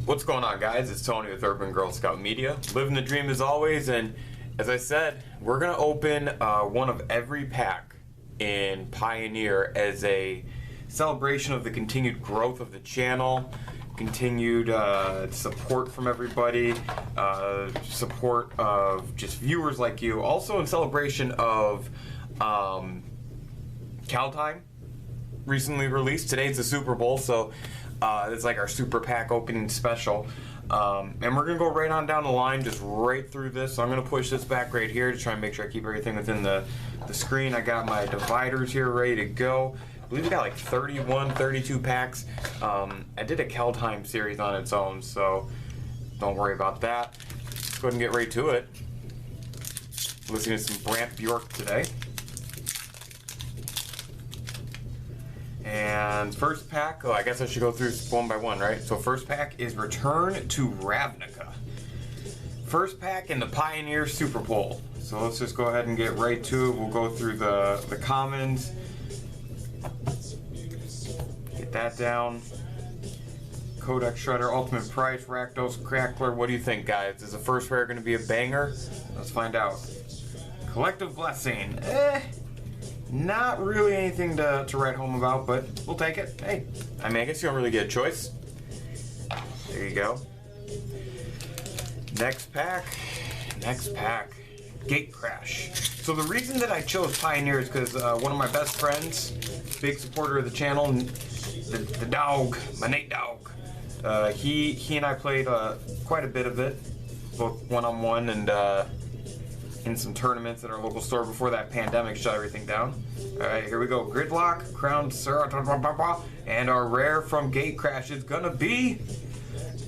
What's going on, guys? It's Tony with Urban Girl Scout Media. Living the dream as always, and as I said, we're going to open one of every pack in Pioneer as a celebration of the continued growth of the channel, continued support from everybody, support of just viewers like you. Also in celebration of Kaldheim recently released. Today's the Super Bowl, so it's like our super pack opening special. And we're going to go right on down the line, just right through this. So I'm going to push this back right here to try and make sure I keep everything within the screen. I got my dividers here ready to go. I believe we got like 31, 32 packs. I did a Kaldheim series on its own, so don't worry about that. Let's go ahead and get right to it. Listening to some Brant Bjork today. And first pack, I guess I should go through one by one, right? So first pack is Return to Ravnica. First pack in the Pioneer Super Bowl. So let's just go ahead and get right to it. We'll go through the commons. Get that down. Codex Shredder, Ultimate Price, Rakdos, Crackler. What do you think, guys? Is the first rare going to be a banger? Let's find out. Collective Blessing. Not really anything to write home about, but we'll take it. Hey, I mean, I guess you don't really get a choice. There you go. Next pack. Gate Crash. So the reason that I chose Pioneer is because one of my best friends, big supporter of the channel, the dog, my Nate dog, he and I played quite a bit of it, both one-on-one and in some tournaments at our local store before that pandemic shut everything down. Alright, here we go. Gridlock, Crown Sir, and our rare from Gate Crash is gonna be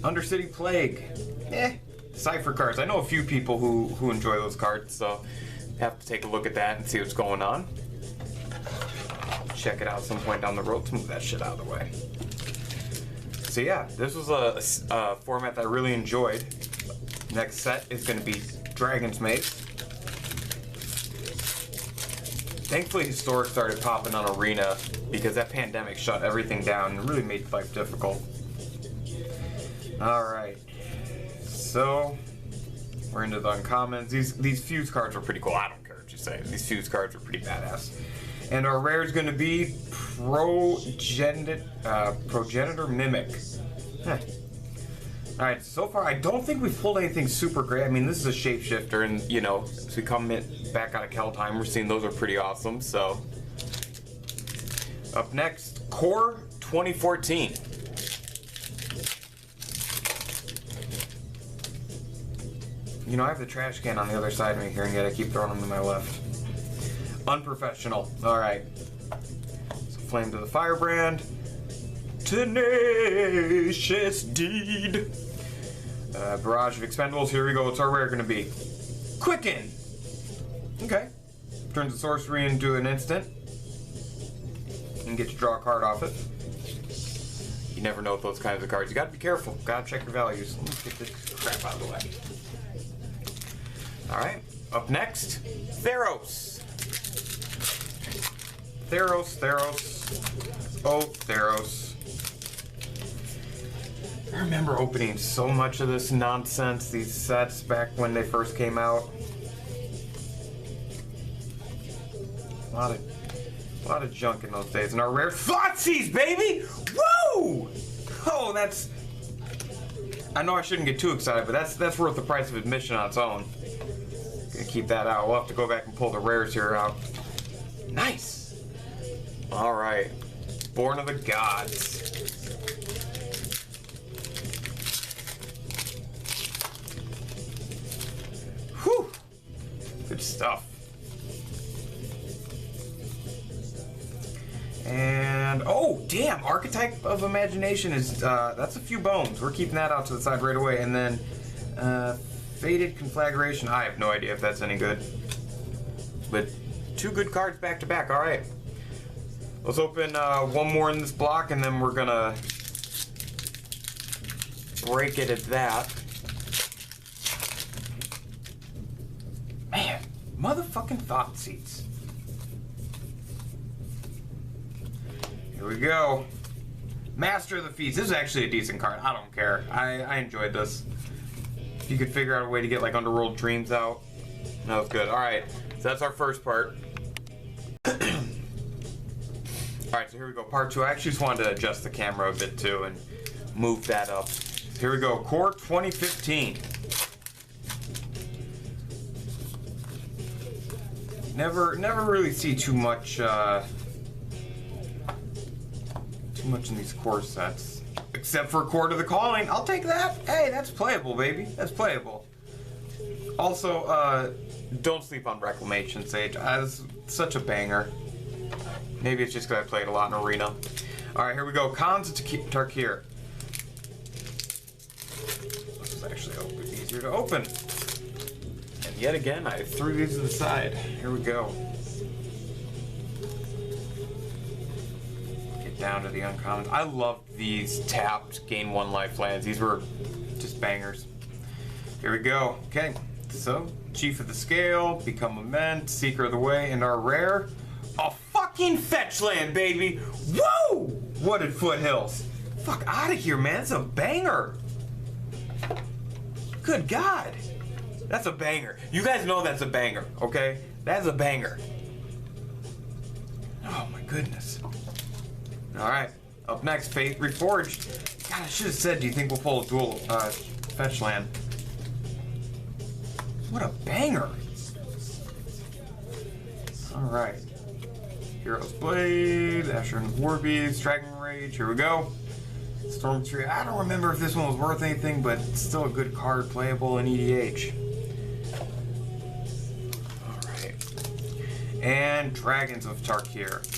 Undercity Plague. Cypher cards. I know a few people who enjoy those cards, so have to take a look at that and see what's going on. Check it out some point down the road. Let's move that shit out of the way. So yeah, this was a format that I really enjoyed. Next set is going to be Dragon's Maze. Thankfully, Historic started popping on Arena because that pandemic shut everything down and really made life difficult. Alright, so we're into the uncommons. These fuse cards are pretty cool. I don't care what you say. These fuse cards are pretty badass. And our rare is going to be Progenitor Mimic. Alright, so far I don't think we've pulled anything super great. I mean, this is a shapeshifter, and you know, as we come back out of Kaldheim, we're seeing those are pretty awesome. So, up next, Core 2014. You know, I have the trash can on the other side of me here, and yet I keep throwing them to my left. Unprofessional. Alright. So, Flame to the Firebrand. Tenacious Deed. Barrage of Expendables. Here we go. What's our rare going to be? Quicken. Okay. Turns the sorcery into an instant. And get to draw a card off it. You never know with those kinds of cards. You got to be careful. Got to check your values. Let's get this crap out of the way. Alright. Up next, Theros. Oh, Theros. I remember opening so much of this nonsense, these sets, back when they first came out. A lot of junk in those days. And our rare Thoughtseize, baby! Woo! Oh, that's... I know I shouldn't get too excited, but that's worth the price of admission on its own. Gonna keep that out. We'll have to go back and pull the rares here out. Nice! Alright. Born of the Gods. Whew! Good stuff. And, oh, damn! Archetype of Imagination is, that's a few bones. We're keeping that out to the side right away. And then, Faded Conflagration. I have no idea if that's any good. But two good cards back to back. Alright. Let's open one more in this block, and then we're gonna break it at that. Man, motherfucking Thoughtseize. Here we go. Master of the Feast. This is actually a decent card. I don't care. I enjoyed this. If you could figure out a way to get like Underworld Dreams out, that was good. Alright, so that's our first part. Alright, so here we go. Part 2. I actually just wanted to adjust the camera a bit too and move that up. So here we go. Core 2015. Never really see too much in these core sets, except for Core to the Calling. I'll take that. Hey, that's playable, baby. That's playable. Also, don't sleep on Reclamation Sage. It's such a banger. Maybe it's just because I played a lot in Arena. All right, here we go. Khans of Tarkir. This is actually a bit easier to open. And yet again, I threw these to the side. Here we go. Down to the uncommon. I love these tapped gain 1 life lands. These were just bangers. Here we go. Okay, so Chief of the Scale, Become Ament, Seeker of the Way, and our rare, a fucking fetch land, baby. Woo! Wooded Foothills. Fuck out of here, man. It's a banger. Good God, that's a banger. You guys know that's a banger, okay? That's a banger. Oh my goodness. Alright, up next, Faith Reforged. God, I should have said, do you think we'll pull a dual fetch land? What a banger! Alright. Hero's Blade, Asher and Warbeast, Dragon Rage, here we go. Storm Tree, I don't remember if this one was worth anything, but it's still a good card, playable in EDH. Alright. And Dragons of Tarkir.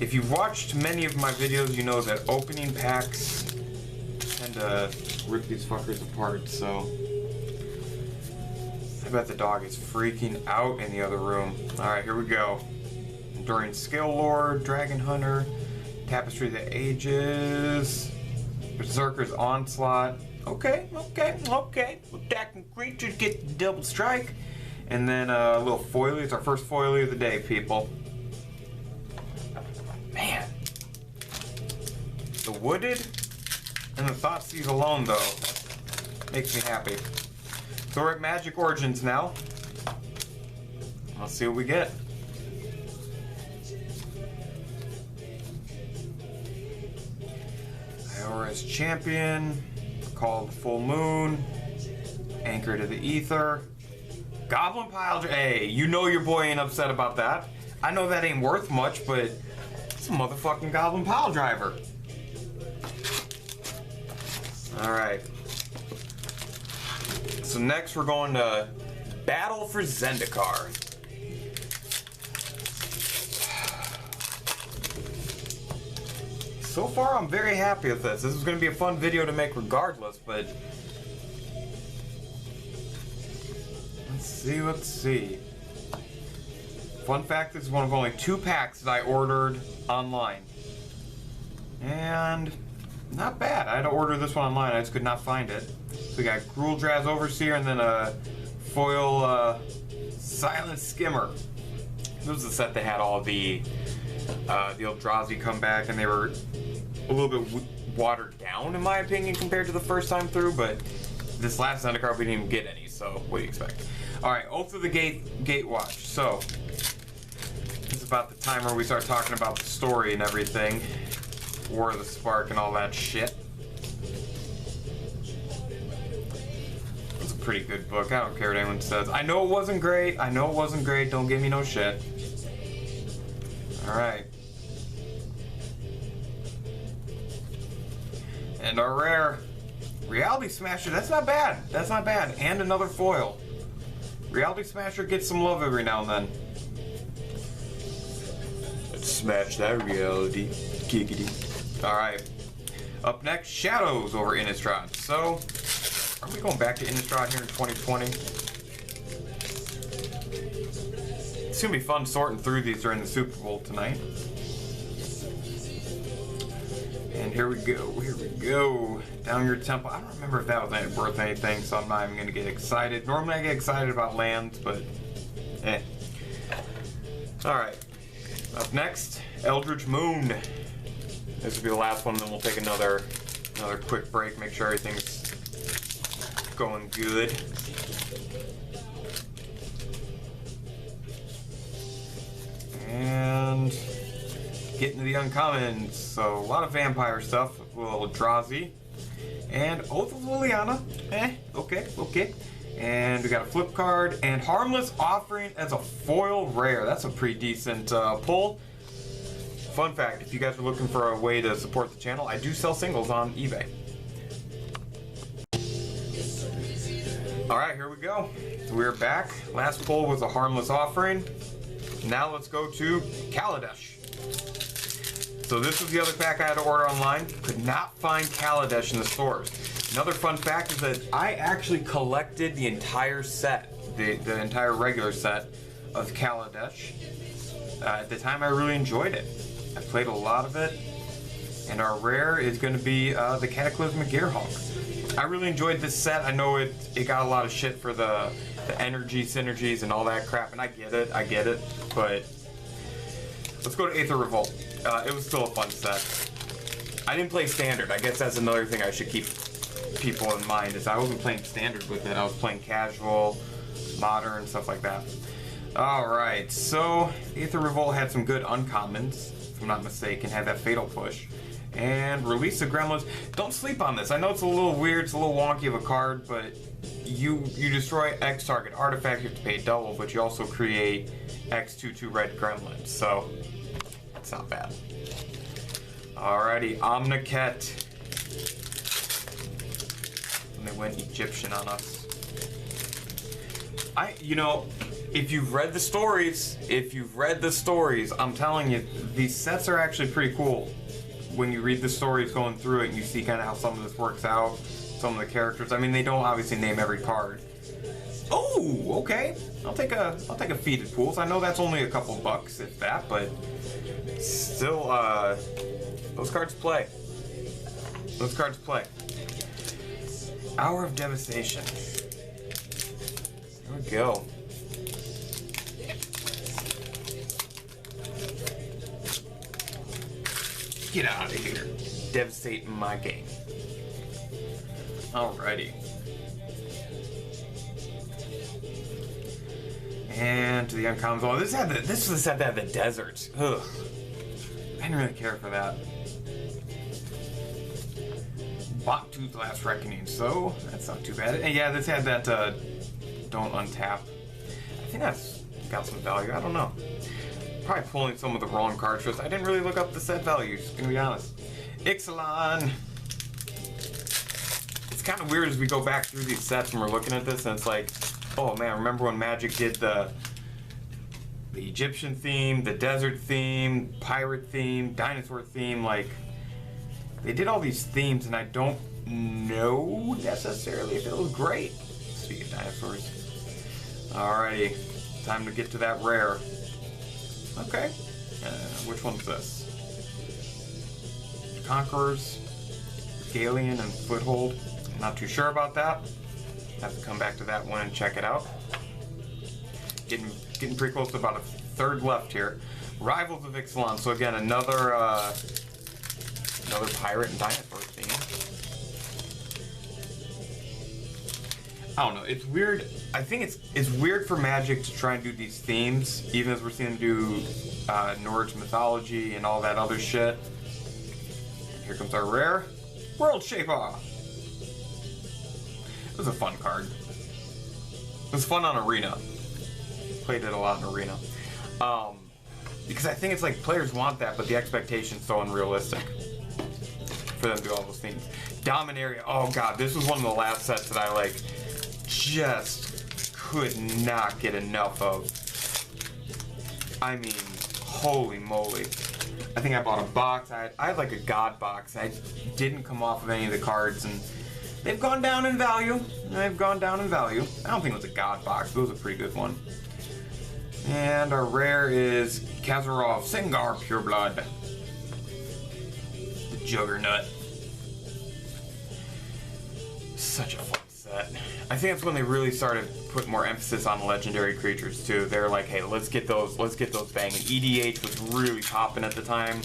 If you've watched many of my videos, you know that opening packs tend to rip these fuckers apart, so I bet the dog is freaking out in the other room. Alright, here we go. Enduring Scale Lord, Dragon Hunter, Tapestry of the Ages, Berserker's Onslaught. Okay. Attacking creatures get the double strike. And then a little foilie. It's our first foilie of the day, people. Man, the Wooded and the Thoughtseize alone, though, that makes me happy. So we're at Magic Origins now. Let's see what we get. Iora's Champion, called Full Moon, Anchor to the Aether, Goblin Pile. Hey, you know your boy ain't upset about that. I know that ain't worth much, but it's a motherfucking Goblin Pile Driver. Alright. So next we're going to Battle for Zendikar. So far I'm very happy with this. This is going to be a fun video to make regardless, but let's see. Fun fact, this is one of only 2 packs that I ordered online. And not bad. I had to order this one online, I just could not find it. So we got Gruul Draz Overseer and then a foil Silent Skimmer. This was the set that had all the Eldrazi come back, and they were a little bit watered down in my opinion compared to the first time through, but this last Zendikar we didn't even get any, so what do you expect? Alright, Oath of the Gatewatch. So this is about the time where we start talking about the story and everything. War of the Spark and all that shit. It's a pretty good book. I don't care what anyone says. I know it wasn't great. Don't give me no shit. Alright. And our rare Reality Smasher. That's not bad. And another foil. Reality Smasher gets some love every now and then. Let's smash that reality. Giggity. Alright. Up next, Shadows over Innistrad. So, are we going back to Innistrad here in 2020? It's gonna be fun sorting through these during the Super Bowl tonight. And here we go. Down Your Temple. I don't remember if that was worth anything, so I'm not even gonna get excited. Normally I get excited about lands, but eh. Alright. Up next, Eldridge Moon. This will be the last one, then we'll take another quick break, make sure everything's going good. And getting to the uncommons. So a lot of vampire stuff, a little Eldrazi. And Oath of Liliana. Okay. And we got a flip card and Harmless Offering as a foil rare. That's a pretty decent pull. Fun fact, if you guys are looking for a way to support the channel, I do sell singles on eBay. Alright, here we go. So we're back. Last pull was a Harmless Offering. Now let's go to Kaladesh. So this was the other pack I had to order online. Could not find Kaladesh in the stores. Another fun fact is that I actually collected the entire set, the entire regular set of Kaladesh. At the time I really enjoyed it. I played a lot of it, and our rare is going to be the Cataclysmic Gearhawk. I really enjoyed this set. I know it got a lot of shit for the energy synergies and all that crap, and I get it, but let's go to Aether Revolt. It was still a fun set. I didn't play Standard. I guess that's another thing I should keep people in mind, is I wasn't playing Standard with it. I was playing Casual, Modern, stuff like that. Alright, so Aether Revolt had some good uncommons, if I'm not mistaken, had that Fatal Push. And Release the Gremlins. Don't sleep on this. I know it's a little weird, it's a little wonky of a card, but you destroy X target artifact, you have to pay double, but you also create X 2/2 red gremlins, so it's not bad. Alrighty, Omniket. And they went Egyptian on us. If you've read the stories, I'm telling you, these sets are actually pretty cool. When you read the stories going through it and you see kind of how some of this works out, some of the characters. I mean, they don't obviously name every card. Oh, okay. I'll take a Feeded Pools. I know that's only a couple bucks, if that, but still, those cards play. Those cards play. Hour of Devastation. There we go. Get out of here. Devastating my game. Alrighty. And to the uncommons. Oh, this was the set that had the deserts. Ugh. I didn't really care for that. Backtooth Last Reckoning, so that's not too bad. And yeah, this had that don't untap. I think that's got some value. I don't know. Probably pulling some of the wrong cards. I didn't really look up the set values, gonna be honest. Ixalan. It's kind of weird as we go back through these sets and we're looking at this and it's like, oh man, remember when Magic did the Egyptian theme, the desert theme, pirate theme, dinosaur theme, like they did all these themes and I don't know necessarily if it was great. Speaking of dinosaurs. Alrighty, time to get to that rare. Okay, which one's this? Conquerors, Galleon, and Foothold. I'm not too sure about that. Have to come back to that one and check it out. Getting pretty close to about a third left here. Rivals of Ixalan. So again, another pirate and dinosaur theme. I don't know. It's weird. I think it's weird for Magic to try and do these themes, even as we're seeing them do Norse mythology and all that other shit. And here comes our rare, World Shaper. It was a fun card. It was fun on Arena. Played it a lot in Arena. Because I think it's like players want that, but the expectation's so unrealistic for them to do all those things. Dominaria. Oh god, this was one of the last sets that I like just could not get enough of. I mean, holy moly. I think I bought a box. I had like a god box. I didn't come off of any of the cards, and they've gone down in value. They've gone down in value. I don't think it was a god box, but it was a pretty good one. And our rare is Kazarov Singar Pureblood. The Juggernaut. Such a fun set. that. I think that's when they really started putting more emphasis on legendary creatures too. They're like, hey, let's get those banging. EDH was really popping at the time.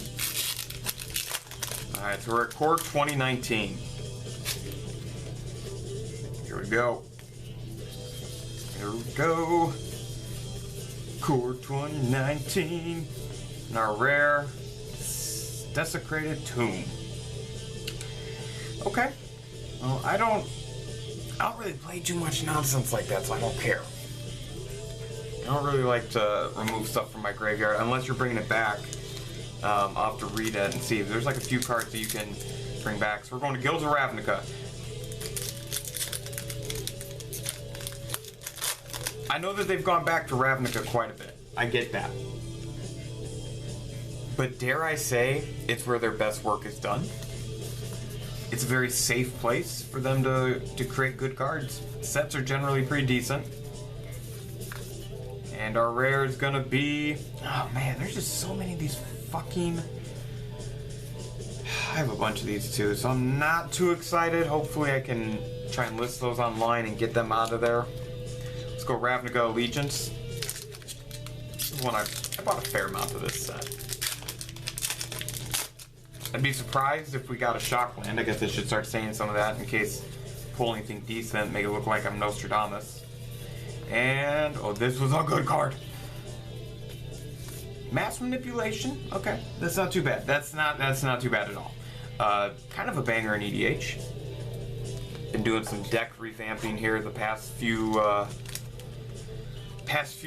All right, so we're at Core 2019. Here we go. Here we go. Core 2019. And our rare Desecrated Tomb. Okay. Well, I don't really play too much nonsense like that, so I don't care. I don't really like to remove stuff from my graveyard unless you're bringing it back. I'll have to read it and see. There's like a few cards that you can bring back. So we're going to Guilds of Ravnica. I know that they've gone back to Ravnica quite a bit. I get that. But dare I say, it's where their best work is done. It's a very safe place for them to create good cards. Sets are generally pretty decent. And our rare is gonna be... Oh man, there's just so many of these fucking... I have a bunch of these too, so I'm not too excited. Hopefully I can try and list those online and get them out of there. Let's go Ravnica Allegiance. This is one I bought a fair amount of this set. I'd be surprised if we got a Shockland. I guess I should start saying some of that in case I pull anything decent, make it look like I'm Nostradamus. And, oh, this was a good card. Mass Manipulation, okay, that's not too bad. That's not too bad at all. Kind of a banger in EDH. Been doing some deck revamping here the past few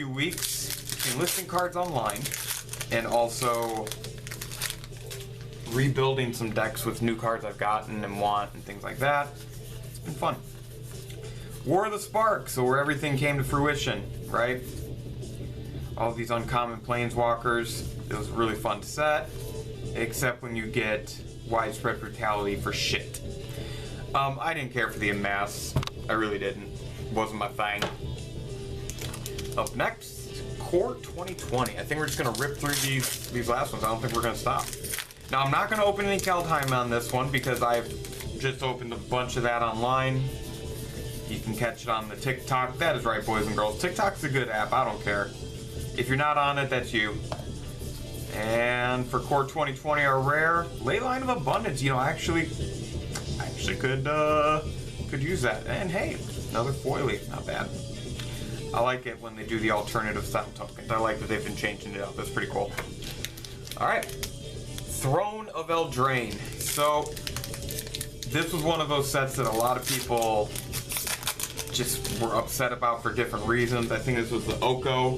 weeks. Between listing cards online and also rebuilding some decks with new cards I've gotten and want and things like that. It's been fun. War of the Spark, so where everything came to fruition, right? All these uncommon planeswalkers. It was really fun to set, except when you get widespread brutality for shit. I didn't care for the amass. I really didn't. It wasn't my thing. Up next, Core 2020. I think we're just gonna rip through these last ones. I don't think we're gonna stop. Now, I'm not going to open any Kaldheim on this one because I've just opened a bunch of that online. You can catch it on the TikTok. That is right, boys and girls. TikTok's a good app. I don't care. If you're not on it, that's you. And for Core 2020, our rare Leyline of Abundance. You know, I actually could use that. And hey, another foily. Not bad. I like it when they do the alternative style tokens. I like that they've been changing it up. That's pretty cool. All right. Throne of Eldraine. So this was one of those sets that a lot of people just were upset about for different reasons. I think this was the Oko,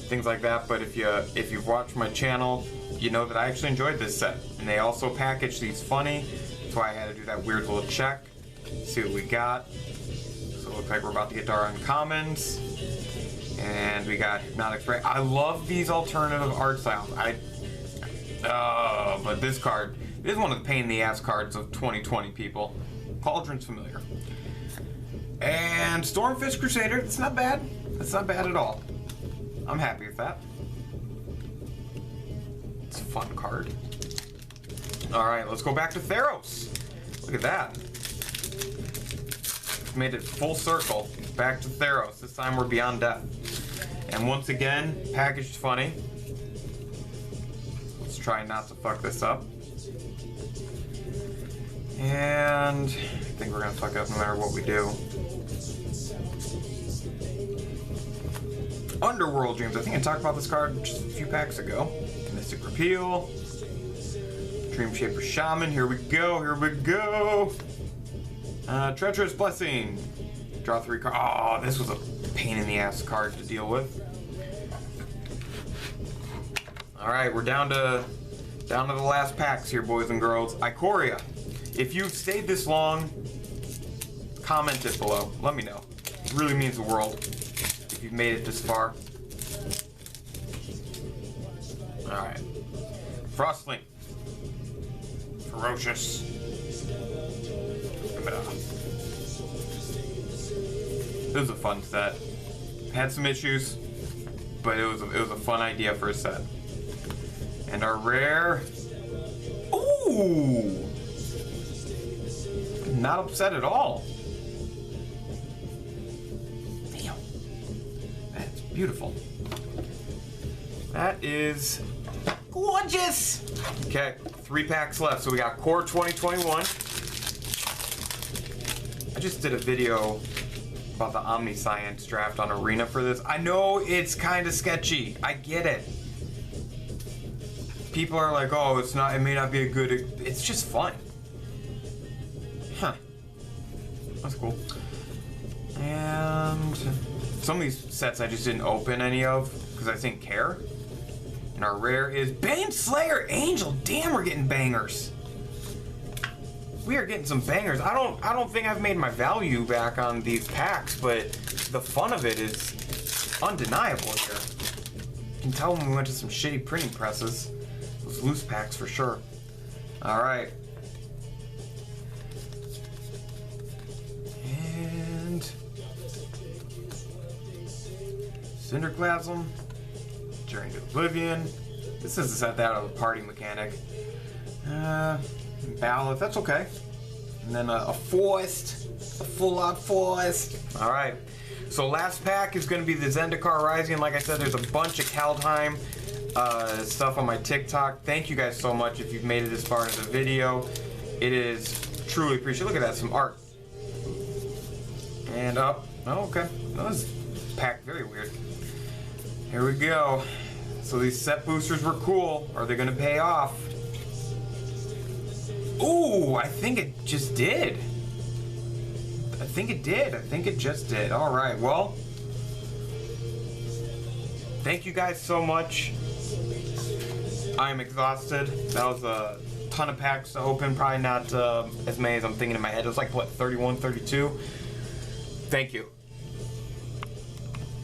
things like that. But if you've watched my channel, you know that I actually enjoyed this set. And they also packaged these funny. That's why I had to do that weird little check. See what we got. So it looks like we're about to get to our uncommons. And we got Hypnotic Spray. I love these alternative art styles. But this card is one of the pain in the ass cards of 2020, people. Cauldron's familiar. And Stormfist Crusader, that's not bad. That's not bad at all. I'm happy with that. It's a fun card. Alright, let's go back to Theros. Look at that. We've made it full circle. Back to Theros. This time we're Beyond Death. And once again, packaged funny. Try not to fuck this up. And I think we're gonna fuck up no matter what we do. Underworld Dreams. I think I talked about this card just a few packs ago. Mystic Repeal. Dream Shaper Shaman. Here we go. Here we go. Treacherous Blessing. Draw 3 cards. Oh, this was a pain in the ass card to deal with. All right, we're down to the last packs here, boys and girls. Ikoria. If you've stayed this long, comment it below. Let me know. It really means the world if you've made it this far. All right. Frostlink. Ferocious. This was a fun set. Had some issues, but it was a fun idea for a set. And our rare, ooh, not upset at all. Beautiful. That is gorgeous. Okay, 3 packs left. So we got Core 2021. I just did a video about the Omniscience draft on Arena for this. I know it's kind of sketchy. I get it. People are like, oh, it's not. It may not be a good. It's just fun. Huh. That's cool. And some of these sets I just didn't open any of because I didn't care. And our rare is Bane Slayer Angel. Damn, we're getting bangers. We are getting some bangers. I don't think I've made my value back on these packs, but the fun of it is undeniable here. You can tell when we went to some shitty printing presses. Those loose packs for sure. All right. And Cinderclasm, Journey to Oblivion. This is a set that out of the party mechanic. Ballot, that's okay. And then a Forest, a full-out Forest. All right. So last pack is going to be the Zendikar Rising. Like I said, there's a bunch of Kaldheim stuff on my TikTok. Thank you guys so much if you've made it this far into the video. It is truly appreciated. Look at that, some art. And oh, okay. That was packed very weird. Here we go. So these set boosters were cool. Are they going to pay off? Ooh, I think it just did. I think it did. I think it just did. All right, well, thank you guys so much. I am exhausted. That was a ton of packs to open. Probably not as many as I'm thinking in my head. It was like, what, 31, 32? Thank you.